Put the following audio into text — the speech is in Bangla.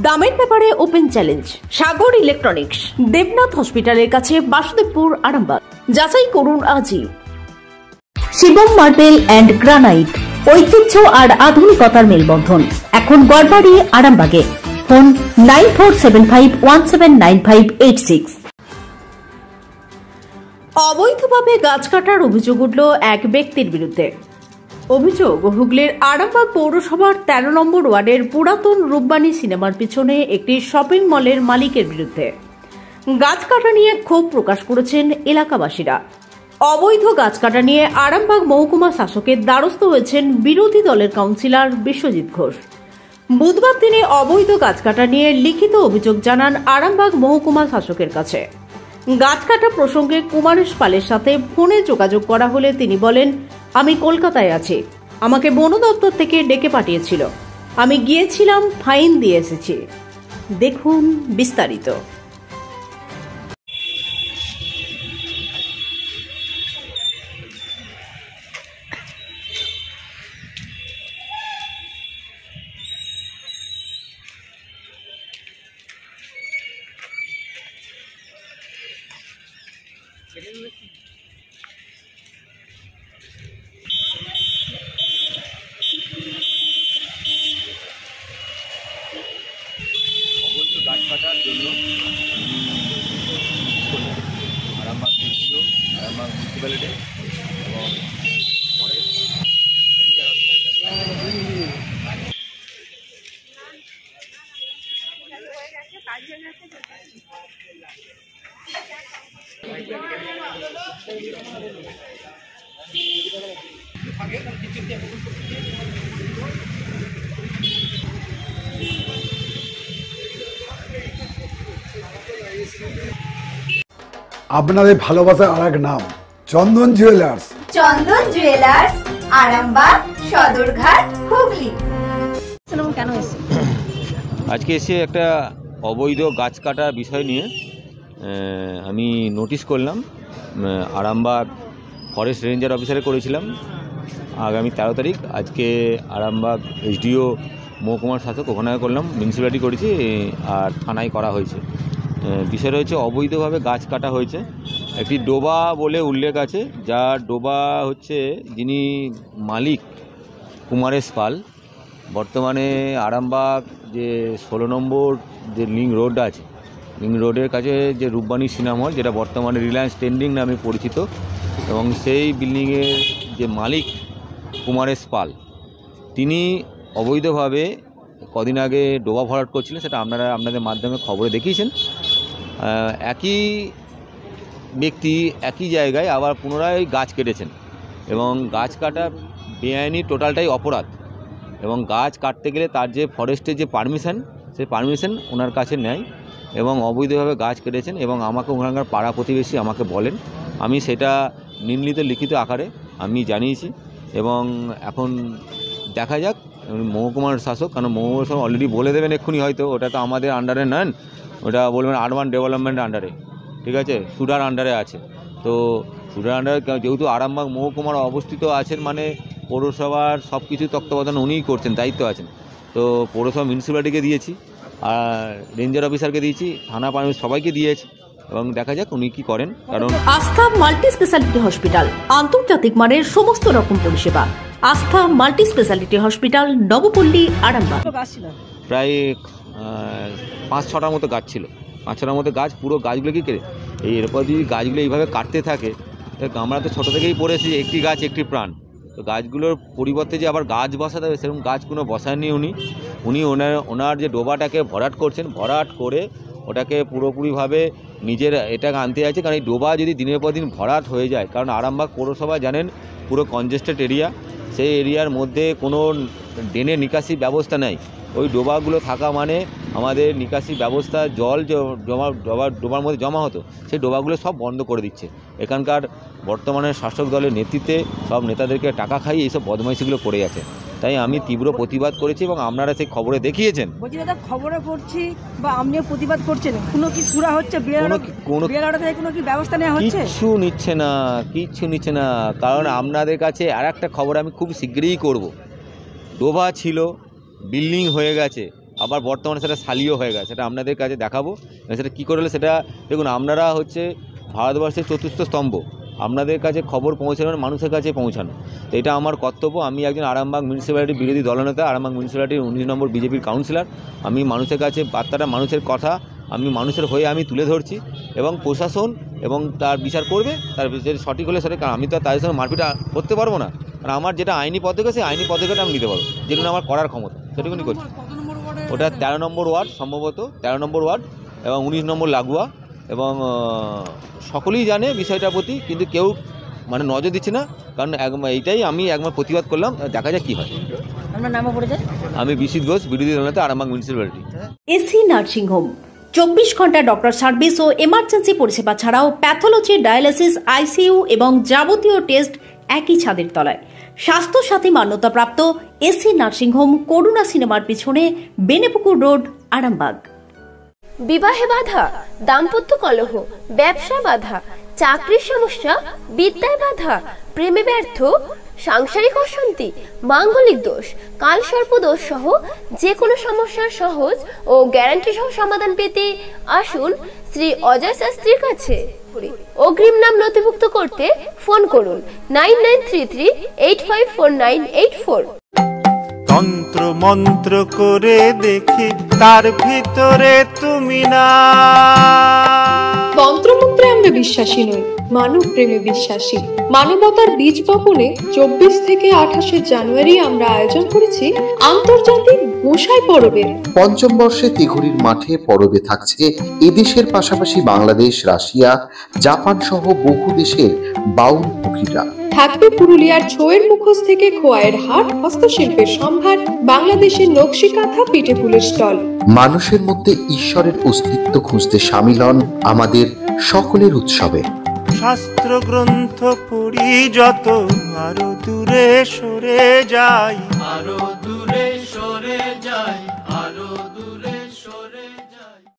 দামের ব্যাপারে ওপেন চ্যালেঞ্জ সাগর ইলেকট্রনিক্স, দেবনাথ হসপিটালের কাছে, বাসুদেবপুর, আরামবাগ। যাচাই করুন আজই। শিবম মার্বেল অ্যান্ড গ্রানাইট, ঐতিহ্য আর আধুনিকতার মেলবন্ধন, এখন গড়বাড়ি, আরামবাগে। ফোন 9475179586। অবৈধভাবে গাছ কাটার অভিযোগ উঠল এক ব্যক্তির বিরুদ্ধে। অভিযোগ, হুগলির আরামবাগ পৌরসভার 13 নম্বর ওয়ার্ডের পুরাতন রূপবাণী সিনেমার পিছনে একটি শপিং মলের মালিকের বিরুদ্ধে। গাছ কাটা নিয়ে ক্ষোভ প্রকাশ করেছেন এলাকাবাসীরা। অবৈধ গাছ কাটা নিয়ে আরামবাগ মহকুমা শাসকের দ্বারস্থ হয়েছেন বিরোধী দলের কাউন্সিলর বিশ্বজিৎ ঘোষ। বুধবার তিনি অবৈধ গাছ কাটা নিয়ে লিখিত অভিযোগ জানান আরামবাগ মহকুমা শাসকের কাছে। গাছ কাটা প্রসঙ্গে কুমারেশ পালের সাথে ফোনে যোগাযোগ করা হলে তিনি বলেন, আমি কলকাতায় আছি, আমাকে বন দপ্তর থেকে ডেকে পাঠিয়েছিল, আমি গিয়েছিলাম, ফাইন দিয়ে এসেছি। দেখুন বিস্তারিত। গাছ কাটার জন্য আরামবাগ এনজিও, আরামবাগ মিউনিসিপ্যালিটি এবং আপনাদের ভালোবাসার আর এক নাম চন্দন জুয়েলার্স। চন্দন জুয়েলার্স, আরামবাগ, সদরঘাট, হুগলি। কেন এসেছে? আজকে এসে একটা অবৈধ গাছ কাটার বিষয় নিয়ে আমি নোটিশ করলাম। আরামবাগ ফরেস্ট রেঞ্জার অফিসারে করেছিলাম আগামী 13 তারিখ। আজকে আরামবাগ এসডিও মহকুমার শাসক ওখানে করলাম, মিউনিসিপ্যালিটি করেছি আর থানায় করা হয়েছে। বিষয়টা হচ্ছে অবৈধভাবে গাছ কাটা হয়েছে। একটি ডোবা বলে উল্লেখ আছে, যার ডোবা হচ্ছে যিনি মালিক কুমারেশ পাল। বর্তমানে আরামবাগ যে 16 নম্বর যে লিঙ্ক রোড আছে, লিঙ্ক রোডের কাছে যে রূপবাণী সিনেমা হল, যেটা বর্তমানে রিলায়েন্স ট্রেন্ডিং নামে পরিচিত, এবং সেই বিল্ডিংয়ের যে মালিক কুমারেশ পাল, তিনি অবৈধভাবে কদিন আগে ডোবা ভরাট করছিলেন, সেটা আপনাদের মাধ্যমে খবরে দেখিয়েছেন। একই ব্যক্তি একই জায়গায় আবার পুনরায় গাছ কেটেছেন, এবং গাছ কাটা বেআইনি, টোটালটাই অপরাধ। এবং গাছ কাটতে গেলে তার যে ফরেস্টের যে পারমিশন, সেই পারমিশন ওনার কাছে নেয়, এবং অবৈধভাবে গাছ কেটেছেন। এবং আমাকে ওখানকার পাড়া প্রতিবেশী আমাকে বলেন, আমি সেটা নিম্নলিখিত লিখিত আকারে আমি জানিয়েছি। এবং এখন দেখা যাক মহকুমার শাসক, কারণ মহকুমার শাসক অলরেডি বলে দেবেন এক্ষুনি, হয়তো ওটা তো আমাদের আন্ডারে নেন, ওটা বলবেন আরবান ডেভেলপমেন্ট আন্ডারে, ঠিক আছে, সুডার আন্ডারে আছে। তো সুডার আন্ডারে যেহেতু আরামবাগ মহকুমার অবস্থিত আছেন, মানে পৌরসভার সব কিছু তত্ত্বাবধান উনিই করছেন, দায়িত্ব আছেন। তো পৌরসভা মিউনিসিপ্যালিটিকে দিয়েছি, আর রেঞ্জার অফিসারকে দিয়েছি, থানা পারমিট সবাইকে দিয়েছি, এবং দেখা যাক উনি কি করেন। কারণ আস্থা মাল্টি স্পেশালিটি হসপিটাল, আন্তর্জাতিক মানের সমস্ত রকম পরিষেবা। আস্থা multi speciality hospital, Nabapalli, Arambagh. প্রায় 5-6টার মতো গাছ ছিল, 5-6টার মতো গাছ। পুরো গাছগুলো কি করে এরপর যদি গাছগুলো এইভাবে কাটতে থাকে, আমরা তো ছোটো থেকেই পড়েছি একটি গাছ একটি প্রাণ। তো গাছগুলোর পরিবর্তে যে আবার গাছ বসাতে হবে, সেরকম গাছ কোনো বসাননি উনি ওনার যে ডোবাটাকে ভরাট করছেন, ভরাট করে ওটাকে পুরোপুরিভাবে নিজের এটাকে আনতে চাইছে। কারণ এই ডোবা যদি দিনের পর দিন ভরাট হয়ে যায়, কারণ আরামবাগ পৌরসভা জানেন পুরো কনজেস্টেড এরিয়া, সেই এরিয়ার মধ্যে কোনো ড্রেনের নিকাশি ব্যবস্থা নেই। ওই ডোবাগুলো থাকা মানে আমাদের নিকাশি ব্যবস্থা, জল ডোবার মধ্যে জমা হতো, সেই ডোবাগুলো সব বন্ধ করে দিচ্ছে। এখানকার বর্তমানে শাসক দলের নেতৃত্বে সব নেতাদেরকে টাকা খাইয়ে এইসব বদমাইশিগুলো করে গেছে। তাই আমি তীব্র প্রতিবাদ করেছি, এবং আপনারা সেই খবরে দেখিয়েছেন। বলছি দাদা, খবরে পড়ছি বা আপনিও প্রতিবাদ করছেন, কোনো কি সুরা হচ্ছে? বিএলআরও থেকে কোনো কি ব্যবস্থা নেওয়া হচ্ছে? কিচ্ছু নিচ্ছে না। কারণ আপনাদের কাছে আর একটা খবর আমি খুব শীঘ্রই করব। ডোবা ছিল, বিল্ডিং হয়ে গেছে, আবার বর্তমানে সেটা সালিও হয়ে গেছে। সেটা আপনাদের কাছে দেখাবো। সেটা কী করে হলো সেটা দেখুন, আপনারা হচ্ছে ভারতবর্ষের চতুর্থ স্তম্ভ, আপনাদের কাছে খবর পৌঁছানো মানুষের কাছে পৌঁছানো, তো এটা আমার কর্তব্য। আমি একজন আরামবাগ মিউনিসিপ্যালিটির বিরোধী দলনেতা, আরামবাগ মিউনিসিপ্যালিটির 19 নম্বর বিজেপির কাউন্সিলর। আমি মানুষের কাছে বার্তাটা, মানুষের কথা আমি মানুষের হয়ে আমি তুলে ধরছি, এবং প্রশাসন এবং তার বিচার করবে, তার বিচার সঠিক হলে সেটা, কারণ আমি তো তাদের সঙ্গে মারপিট করতে পারবো না, কারণ আমার যেটা আইনি পদক্ষেপ সেই আইনি পদক্ষেপটা আমি নিতে পারবো, যেটুকু আমার করার ক্ষমতা সেটুকুনি করছি। ওটা 13 নম্বর ওয়ার্ড, সম্ভবত 13 নম্বর ওয়ার্ড এবং 19 নম্বর লাগোয়া, এবং সকলেই জানে বিষয়টার প্রতি, কিন্তু কেউ মানে নজর দিচ্ছে না, কারণ এইটাই আমি একবার প্রতিবাদ করলাম, দেখা যাক কী হয়। আপনার নামও পড়েছে? আমি বিশিত ঘোষ, বিরোধী দলনেতা, আরামবাগ মিউনিসিপ্যালিটি। এসি নার্সিংহোম 24 ঘন্টা ডক্টর সার্ভিস ও এমার্জেন্সি পরিষেবা ছাড়াও প্যাথোলজি, ডায়ালিসিস, আইসিইউ এবং যাবতীয় টেস্ট একই ছাদের তলায়। স্বাস্থ্যসাথী মান্যতাপ্রাপ্ত এসি নার্সিংহোম, করুণা সিনেমার পিছনে, বেনেপুকুর রোড, আরামবাগ। বিবাহে বাধা, দাম্পত্য কলহ, ব্যবসা বাধা, চাকরির সমস্যা, বিদ্যায় বাধা, প্রেমে ব্যর্থ, সাংসারিক অশান্তি, মাঙ্গলিক দোষ, কালসর্প দোষ সহ যে কোনো সমস্যার সহজ ও গ্যারান্টি সহ সমাধান পেতে আসুন শ্রী অজয় শাস্ত্রীর কাছে। অগ্রিম নাম নথিভুক্ত করতে ফোন করুন 9933854984। তন্ত্র মন্ত্র করে দেখি তার ভিতরে তুমি না। তন্ত্রমন্ত্রে আমরা বিশ্বাসী নই, মানব প্রেমে বিশ্বাসী। মানবতার বীজ বপনে 24 থেকে 28 জানুয়ারি আমরা আয়োজন করেছি আন্তর্জাতিক গোসাই পরবের। পঞ্চম বর্ষে তিঘুরির মাঠে পরবে থাকছে এদেশের পাশাপাশি বাংলাদেশ, রাশিয়া, জাপান সহ বহু দেশের বাউল পুকিরা। থাকবে পুরুলিয়ার ছোয়ের মুখোশ থেকে খোয়াইয়ের হাট, হস্তশিল্পের সম্ভার, বাংলাদেশের নকশি কাঁথা, পিঠে পুলের স্টল। মানুষের মধ্যে ঈশ্বরের অস্তিত্ব খুঁজতে সামিল হন আমাদের সকলের উৎসবে। শাস্ত্র গ্রন্থ পড়ি যত আরো দূরে সরে যাই, আরো